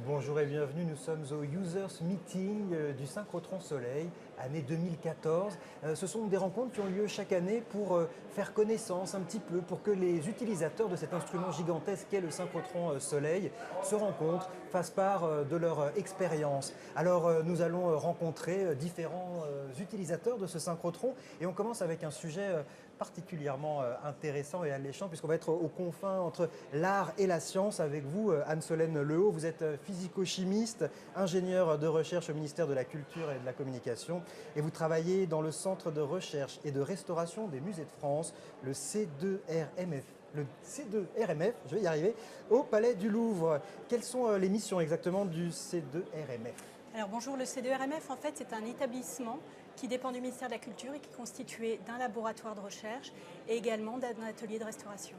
Bonjour et bienvenue, nous sommes au Users Meeting du Synchrotron Soleil, année 2014. Ce sont des rencontres qui ont lieu chaque année pour faire connaissance un petit peu, pour que les utilisateurs de cet instrument gigantesque qu'est le Synchrotron Soleil se rencontrent, fassent part de leur expérience. Alors nous allons rencontrer différents utilisateurs de ce synchrotron et on commence avec un sujet particulièrement intéressant et alléchant puisqu'on va être aux confins entre l'art et la science avec vous, Anne-Solène Lehaut. Vous êtes physico-chimiste, ingénieure de recherche au ministère de la Culture et de la Communication et vous travaillez dans le Centre de recherche et de restauration des musées de France, le C2RMF. Le C2RMF, je vais y arriver, au Palais du Louvre. Quelles sont les missions exactement du C2RMF? Alors bonjour, le C2RMF en fait c'est un établissement qui dépend du ministère de la Culture et qui est constitué d'un laboratoire de recherche et également d'un atelier de restauration.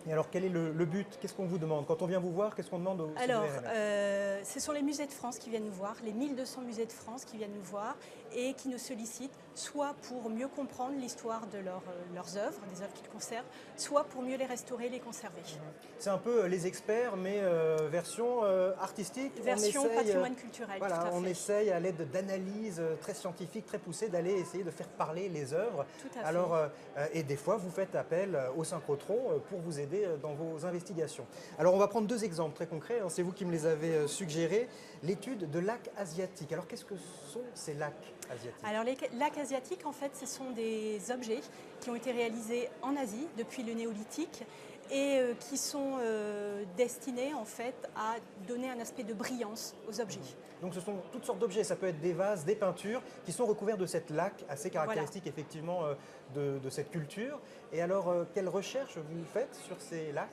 Et alors quel est le but? Qu'est-ce qu'on vous demande? Quand on vient vous voir, qu'est-ce qu'on demande au C2RMF? Ce sont les musées de France qui viennent nous voir, les 1200 musées de France qui viennent nous voir et qui nous sollicitent soit pour mieux comprendre l'histoire de leurs œuvres, des œuvres qu'ils conservent, soit pour mieux les restaurer et les conserver. C'est un peu les experts, mais version artistique. Version patrimoine culturel, voilà, tout à fait. On essaye à l'aide d'analyses très scientifiques, très poussées, d'aller essayer de faire parler les œuvres. Tout à fait. Alors, et des fois, vous faites appel au synchrotron pour vous aider dans vos investigations. Alors, on va prendre deux exemples très concrets. C'est vous qui me les avez suggérés. L'étude de lacs asiatiques. Alors, qu'est-ce que sont ces lacs asiatiques? Alors, les lacs asiatiques, en fait, ce sont des objets qui ont été réalisés en Asie depuis le néolithique et qui sont destinés en fait à donner un aspect de brillance aux objets. Donc ce sont toutes sortes d'objets, ça peut être des vases, des peintures qui sont recouverts de cette laque assez caractéristique voilà. Effectivement de cette culture. Et alors quelle recherche vous faites sur ces lacs?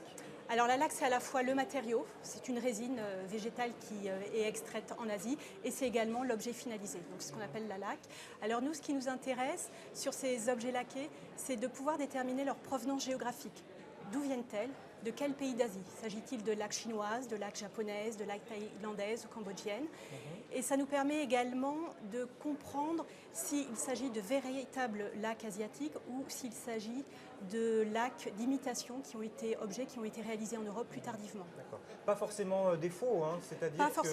Alors la laque, c'est à la fois le matériau, c'est une résine végétale qui est extraite en Asie et c'est également l'objet finalisé, donc c'est ce qu'on appelle la laque. Alors nous, ce qui nous intéresse sur ces objets laqués, c'est de pouvoir déterminer leur provenance géographique. D'où viennent-elles? De quel pays d'Asie? S'agit-il de laques chinoises, de laques japonaises, de laques thaïlandaises ou cambodgiennes? Et ça nous permet également de comprendre s'il s'agit de véritables lacs asiatiques ou s'il s'agit de lacs d'imitation objets qui ont été réalisés en Europe plus tardivement. Pas forcément des faux, hein, c'est-à-dire que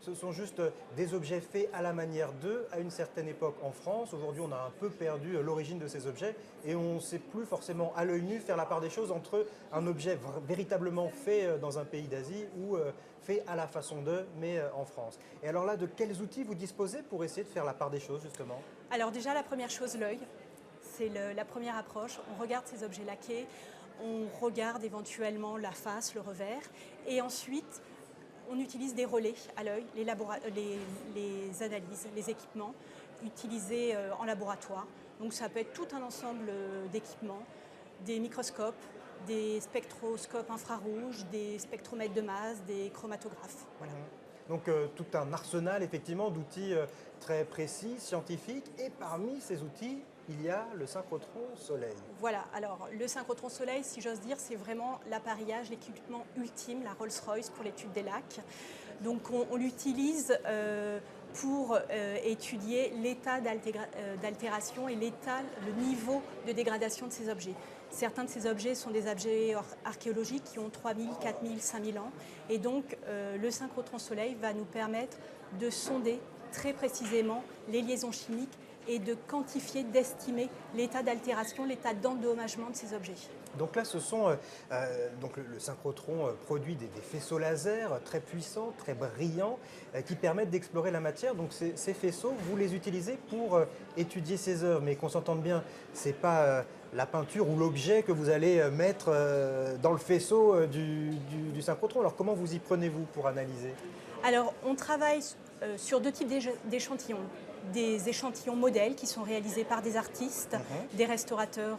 ce sont juste des objets faits à la manière d'eux à une certaine époque en France. Aujourd'hui, on a un peu perdu l'origine de ces objets et on ne sait plus forcément à l'œil nu faire la part des choses entre un objet véritablement fait dans un pays d'Asie ou fait à la façon d'eux, mais en France. Et alors là, de quels outils vous disposez pour essayer de faire la part des choses, justement? Alors déjà, la première chose, l'œil. C'est la première approche. On regarde ces objets laqués, on regarde éventuellement la face, le revers, et ensuite, on utilise des relais à l'œil, les analyses, les équipements utilisés en laboratoire. Donc ça peut être tout un ensemble d'équipements, des microscopes, des spectroscopes infrarouges, des spectromètres de masse, des chromatographes. Voilà. Donc tout un arsenal effectivement d'outils très précis, scientifiques, et parmi ces outils, il y a le synchrotron Soleil. Voilà, alors le synchrotron Soleil, si j'ose dire, c'est vraiment l'appareillage, l'équipement ultime, la Rolls-Royce pour l'étude des lacs. Donc on l'utilise pour étudier l'état d'altération et le niveau de dégradation de ces objets. Certains de ces objets sont des objets archéologiques qui ont 3000, 4000, 5000 ans. Et donc le synchrotron Soleil va nous permettre de sonder très précisément les liaisons chimiques et de quantifier, d'estimer l'état d'altération, l'état d'endommagement de ces objets. Donc là, ce sont donc le synchrotron produit des faisceaux laser très puissants, très brillants, qui permettent d'explorer la matière. Donc ces faisceaux, vous les utilisez pour étudier ces œuvres, mais qu'on s'entende bien, c'est pas la peinture ou l'objet que vous allez mettre dans le faisceau du synchrotron. Alors comment vous y prenez-vous pour analyser? Alors on travaille sur deux types d'échantillons. Des échantillons modèles qui sont réalisés par des artistes, des restaurateurs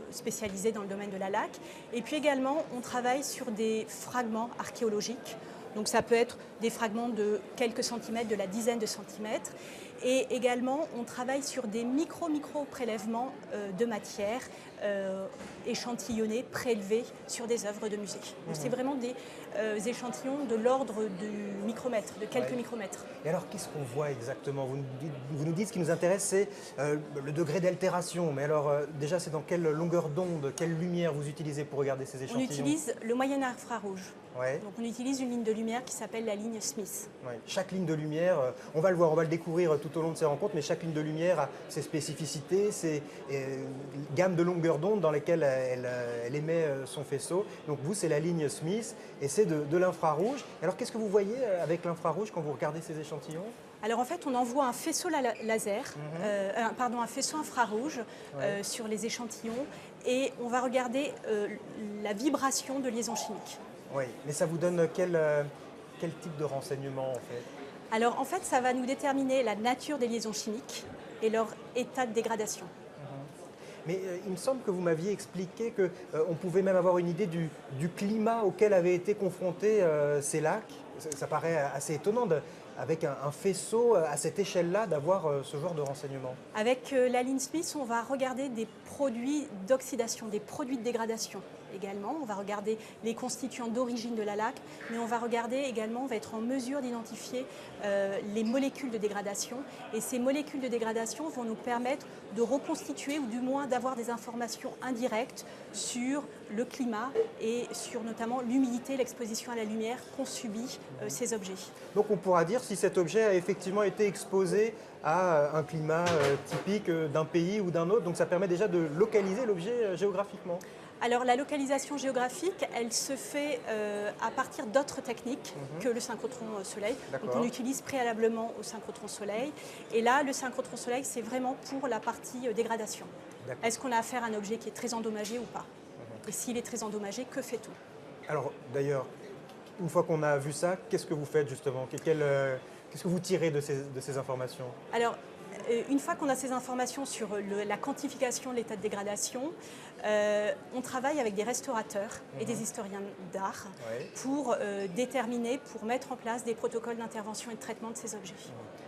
spécialisés dans le domaine de la laque. Et puis également, on travaille sur des fragments archéologiques. Donc ça peut être des fragments de quelques centimètres, de la dizaine de centimètres. Et également, on travaille sur des micro-prélèvements de matière échantillonnés, prélevés sur des œuvres de musique. Donc c'est vraiment des échantillons de l'ordre du micromètre, de quelques micromètres. Et alors, qu'est-ce qu'on voit exactement? Vous nous dites ce qui nous intéresse, c'est le degré d'altération. Mais alors, déjà, c'est dans quelle longueur d'onde, quelle lumière vous utilisez pour regarder ces On échantillons? utilise le moyen infrarouge. Ouais. Donc on utilise une ligne de lumière qui s'appelle la ligne Smith. Ouais. Chaque ligne de lumière, on va le voir, on va le découvrir tout au long de ces rencontres, mais chaque ligne de lumière a ses spécificités, ses gammes de longueur d'onde dans lesquelles elle émet son faisceau. Donc vous, c'est la ligne Smith et c'est de l'infrarouge. Alors qu'est-ce que vous voyez avec l'infrarouge quand vous regardez ces échantillons? Alors en fait, on envoie un faisceau laser, un faisceau infrarouge sur les échantillons et on va regarder la vibration de liaison chimique. Oui, mais ça vous donne quel type de renseignement en fait? Alors en fait, ça va nous déterminer la nature des liaisons chimiques et leur état de dégradation. Mais il me semble que vous m'aviez expliqué qu'on pouvait même avoir une idée du climat auquel avaient été confrontés ces lacs. Ça paraît assez étonnant avec un faisceau à cette échelle-là d'avoir ce genre de renseignements. Avec la ligne Smith, on va regarder des produits d'oxydation, des produits de dégradation également. On va regarder les constituants d'origine de la laque, mais on va regarder également, on va être en mesure d'identifier les molécules de dégradation. Et ces molécules de dégradation vont nous permettre de reconstituer ou du moins d'avoir des informations indirectes sur le climat et sur notamment l'humidité, l'exposition à la lumière qu'ont subi ces objets. Donc on pourra dire si cet objet a effectivement été exposé à un climat typique d'un pays ou d'un autre. Donc ça permet déjà de localiser l'objet géographiquement. Alors la localisation géographique, elle se fait à partir d'autres techniques que le synchrotron soleil. Donc on utilise préalablement au synchrotron soleil. Et là, le synchrotron soleil, c'est vraiment pour la partie dégradation. Est-ce qu'on a affaire à un objet qui est très endommagé ou pas? Et s'il est très endommagé, que fait-on? Alors d'ailleurs, une fois qu'on a vu ça, qu'est-ce que vous faites justement? Qu'est-ce que vous tirez de ces informations? Alors, une fois qu'on a ces informations sur la quantification de l'état de dégradation, on travaille avec des restaurateurs et des historiens d'art pour déterminer, pour mettre en place des protocoles d'intervention et de traitement de ces objets.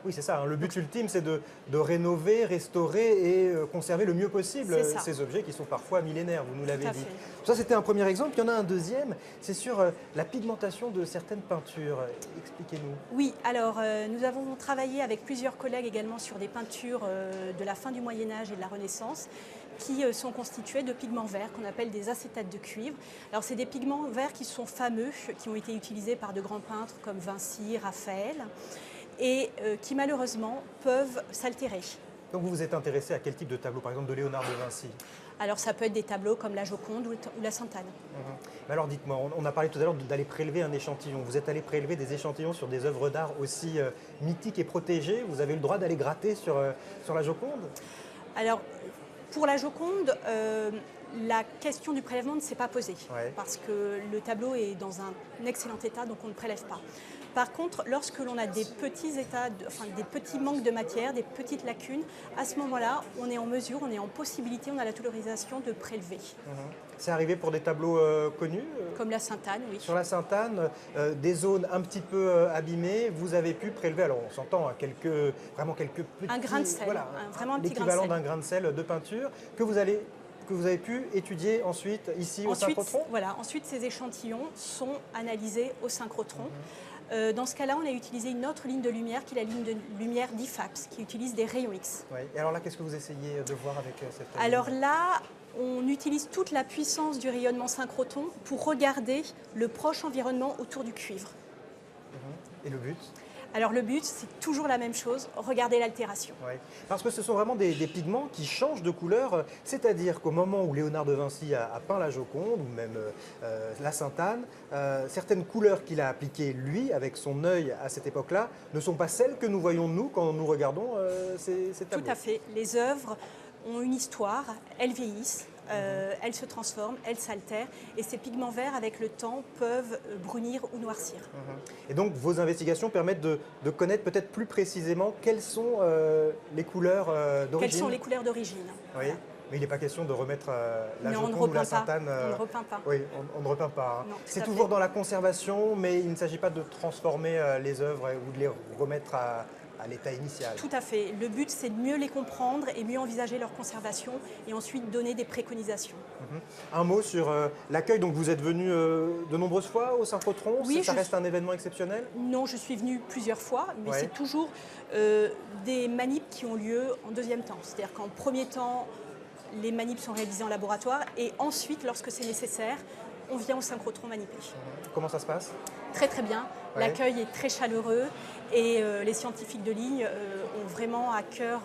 Oui, c'est ça. Hein. Le but ultime, c'est de rénover, restaurer et conserver le mieux possible ces objets qui sont parfois millénaires, vous nous l'avez dit. Ça, c'était un premier exemple. Il y en a un deuxième, c'est sur la pigmentation de certaines peintures. Expliquez-nous. Oui, alors nous avons travaillé avec plusieurs collègues également sur des peintures de la fin du Moyen-Âge et de la Renaissance qui sont constitués de pigments verts qu'on appelle des acétates de cuivre. Alors c'est des pigments verts qui sont fameux, qui ont été utilisés par de grands peintres comme Vinci, Raphaël et qui malheureusement peuvent s'altérer. Donc vous vous êtes intéressé à quel type de tableau, par exemple de Léonard de Vinci? Alors ça peut être des tableaux comme la Joconde ou la Sainte-Anne. Mais alors dites-moi, on a parlé tout à l'heure d'aller prélever un échantillon. Vous êtes allé prélever des échantillons sur des œuvres d'art aussi mythiques et protégées. Vous avez eu le droit d'aller gratter sur la Joconde? Alors pour la Joconde, la question du prélèvement ne s'est pas posée parce que le tableau est dans un excellent état, donc on ne prélève pas. Par contre, lorsque l'on a des petits des petits manques de matière, des petites lacunes, à ce moment-là, on est en mesure, on est en possibilité, on a l'autorisation de prélever. C'est arrivé pour des tableaux connus? Comme la Sainte-Anne, oui. Sur la Sainte-Anne, des zones un petit peu abîmées, vous avez pu prélever, alors on s'entend, vraiment quelques petits... Un grain de sel, voilà, vraiment un petit grain de l'équivalent sel. d'un grain de sel de peinture que vous avez pu étudier ensuite ici au synchrotron? Voilà, ensuite ces échantillons sont analysés au synchrotron. Dans ce cas-là, on a utilisé une autre ligne de lumière qui est la ligne de lumière d'IFAPS, qui utilise des rayons X. Oui. Et alors là, qu'est-ce que vous essayez de voir avec cette ligne? Alors là, on utilise toute la puissance du rayonnement synchrotron pour regarder le proche environnement autour du cuivre. Et le but? Alors le but, c'est toujours la même chose, regarder l'altération. Oui. Parce que ce sont vraiment des pigments qui changent de couleur, c'est-à-dire qu'au moment où Léonard de Vinci a peint la Joconde, ou même la Sainte-Anne, certaines couleurs qu'il a appliquées, lui, avec son œil à cette époque-là, ne sont pas celles que nous voyons, nous, quand nous regardons ces tableaux. Tout à fait. Les œuvres ont une histoire, elles vieillissent. Elles se transforment, elles s'altèrent et ces pigments verts avec le temps peuvent brunir ou noircir. Et donc vos investigations permettent de connaître peut-être plus précisément quelles sont les couleurs d'origine? Quelles sont les couleurs d'origine? Oui, voilà. Mais il n'est pas question de remettre la non, Joconde ou la Sainte-Anne. On ne repeint pas. Oui, on ne repeint pas. Hein. C'est toujours fait. dans la conservation, mais il ne s'agit pas de transformer les œuvres ou de les remettre à l'état initial. Tout à fait. Le but, c'est de mieux les comprendre et mieux envisager leur conservation et ensuite donner des préconisations. Un mot sur l'accueil. Donc vous êtes venu de nombreuses fois au synchrotron. Oui, ça reste un événement exceptionnel? Non, je suis venue plusieurs fois, mais Ouais. c'est toujours des manips qui ont lieu en deuxième temps. C'est-à-dire qu'en premier temps, les manips sont réalisées en laboratoire et ensuite, lorsque c'est nécessaire, on vient au synchrotron maniper. Comment ça se passe? Très très bien, Ouais. l'accueil est très chaleureux et les scientifiques de ligne ont vraiment à cœur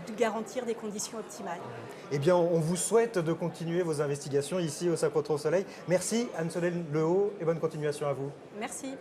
de garantir des conditions optimales. Eh bien, on vous souhaite de continuer vos investigations ici au Synchrotron Soleil. Merci Anne-Solène Lehaut et bonne continuation à vous. Merci.